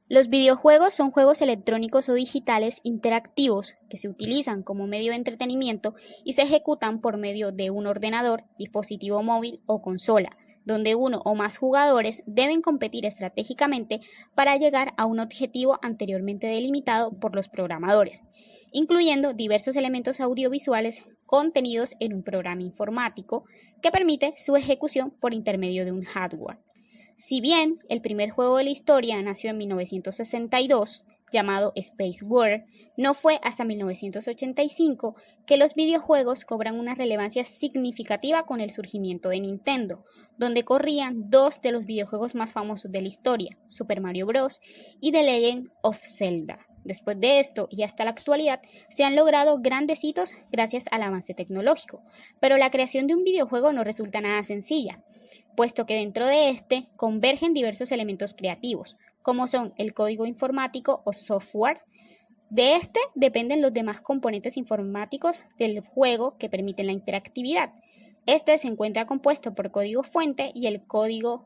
Los videojuegos son juegos electrónicos o digitales interactivos que se utilizan como medio de entretenimiento y se ejecutan por medio de un ordenador, dispositivo móvil o consola, donde uno o más jugadores deben competir estratégicamente para llegar a un objetivo anteriormente delimitado por los programadores, incluyendo diversos elementos audiovisuales contenidos en un programa informático que permite su ejecución por intermedio de un hardware. Si bien el primer juego de la historia nació en 1962, llamado Space War, no fue hasta 1985 que los videojuegos cobran una relevancia significativa con el surgimiento de Nintendo, donde corrían dos de los videojuegos más famosos de la historia, Super Mario Bros. Y The Legend of Zelda. Después de esto y hasta la actualidad se han logrado grandes hitos gracias al avance tecnológico, pero la creación de un videojuego no resulta nada sencilla, puesto que dentro de este convergen diversos elementos creativos, como son el código informático o software. De este dependen los demás componentes informáticos del juego que permiten la interactividad. Este se encuentra compuesto por código fuente y el código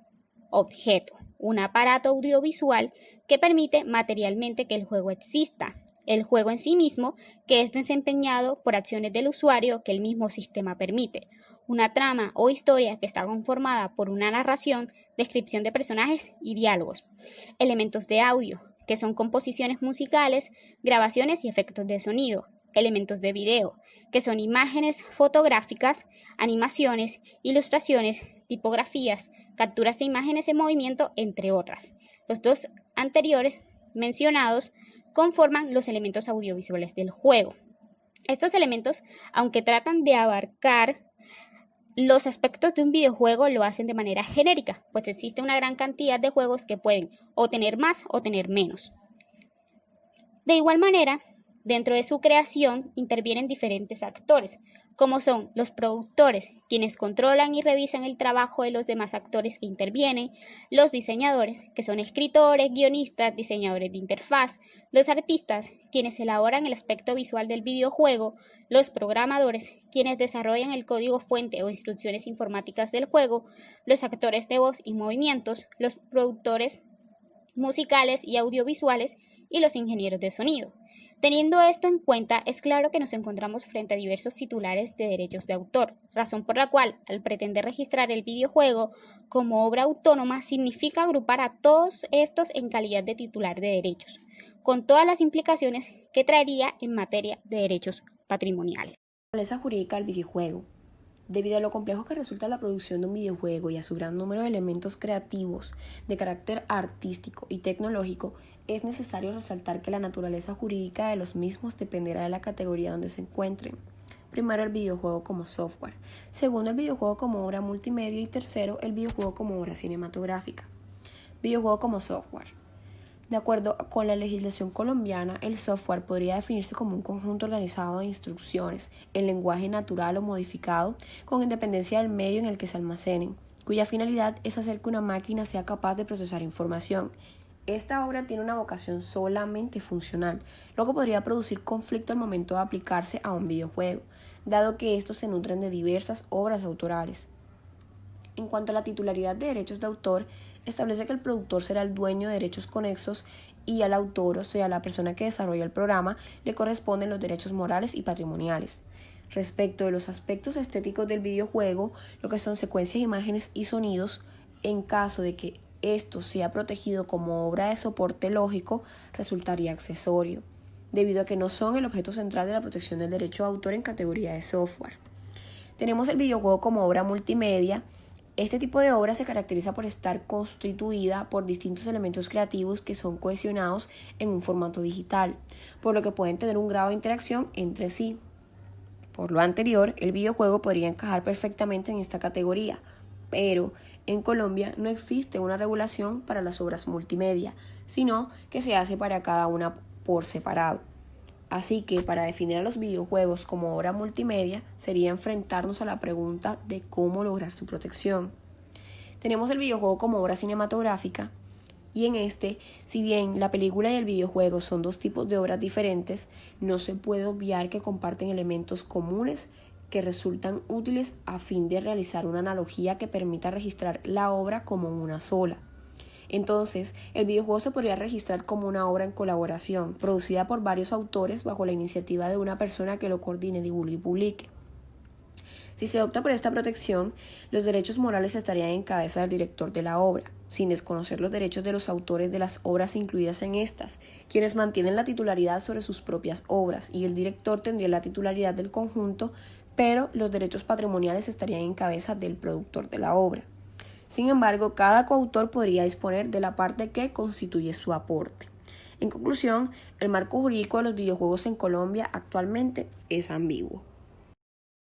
objeto, un aparato audiovisual que permite materialmente que el juego exista. El juego en sí mismo, que es desempeñado por acciones del usuario que el mismo sistema permite. Una trama o historia que está conformada por una narración, descripción de personajes y diálogos. Elementos de audio, que son composiciones musicales, grabaciones y efectos de sonido. Elementos de video, que son imágenes fotográficas, animaciones, ilustraciones, tipografías, capturas de imágenes en movimiento, entre otras. Los dos anteriores mencionados conforman los elementos audiovisuales del juego. Estos elementos, aunque tratan de abarcar los aspectos de un videojuego, lo hacen de manera genérica, pues existe una gran cantidad de juegos que pueden o tener más o tener menos. De igual manera, dentro de su creación intervienen diferentes actores, como son los productores, quienes controlan y revisan el trabajo de los demás actores que intervienen, los diseñadores, que son escritores, guionistas, diseñadores de interfaz, los artistas, quienes elaboran el aspecto visual del videojuego, los programadores, quienes desarrollan el código fuente o instrucciones informáticas del juego, los actores de voz y movimientos, los productores musicales y audiovisuales y los ingenieros de sonido. Teniendo esto en cuenta, es claro que nos encontramos frente a diversos titulares de derechos de autor, razón por la cual, al pretender registrar el videojuego como obra autónoma, significa agrupar a todos estos en calidad de titular de derechos, con todas las implicaciones que traería en materia de derechos patrimoniales. La naturaleza jurídica del videojuego. Debido a lo complejo que resulta la producción de un videojuego y a su gran número de elementos creativos de carácter artístico y tecnológico, es necesario resaltar que la naturaleza jurídica de los mismos dependerá de la categoría donde se encuentren. Primero, el videojuego como software. Segundo, el videojuego como obra multimedia. Y tercero, el videojuego como obra cinematográfica. Videojuego como software. De acuerdo con la legislación colombiana, el software podría definirse como un conjunto organizado de instrucciones en lenguaje natural o modificado, con independencia del medio en el que se almacenen, cuya finalidad es hacer que una máquina sea capaz de procesar información. Esta obra tiene una vocación solamente funcional, lo que podría producir conflicto al momento de aplicarse a un videojuego, dado que estos se nutren de diversas obras autorales. En cuanto a la titularidad de derechos de autor, establece que el productor será el dueño de derechos conexos y al autor, o sea, la persona que desarrolla el programa, le corresponden los derechos morales y patrimoniales. Respecto de los aspectos estéticos del videojuego, lo que son secuencias, imágenes y sonidos, en caso de que esto sea protegido como obra de soporte lógico, resultaría accesorio, debido a que no son el objeto central de la protección del derecho de autor en categoría de software. Tenemos el videojuego como obra multimedia. Este tipo de obra se caracteriza por estar constituida por distintos elementos creativos que son cohesionados en un formato digital, por lo que pueden tener un grado de interacción entre sí. Por lo anterior, el videojuego podría encajar perfectamente en esta categoría, pero en Colombia no existe una regulación para las obras multimedia, sino que se hace para cada una por separado. Así que para definir a los videojuegos como obra multimedia sería enfrentarnos a la pregunta de cómo lograr su protección. Tenemos el videojuego como obra cinematográfica y en este, si bien la película y el videojuego son dos tipos de obras diferentes, no se puede obviar que comparten elementos comunes que resultan útiles a fin de realizar una analogía que permita registrar la obra como una sola. Entonces, el videojuego se podría registrar como una obra en colaboración, producida por varios autores bajo la iniciativa de una persona que lo coordine, divulgue y publique. Si se opta por esta protección, los derechos morales estarían en cabeza del director de la obra, sin desconocer los derechos de los autores de las obras incluidas en estas, quienes mantienen la titularidad sobre sus propias obras, y el director tendría la titularidad del conjunto, pero los derechos patrimoniales estarían en cabeza del productor de la obra. Sin embargo, cada coautor podría disponer de la parte que constituye su aporte. En conclusión, el marco jurídico de los videojuegos en Colombia actualmente es ambiguo.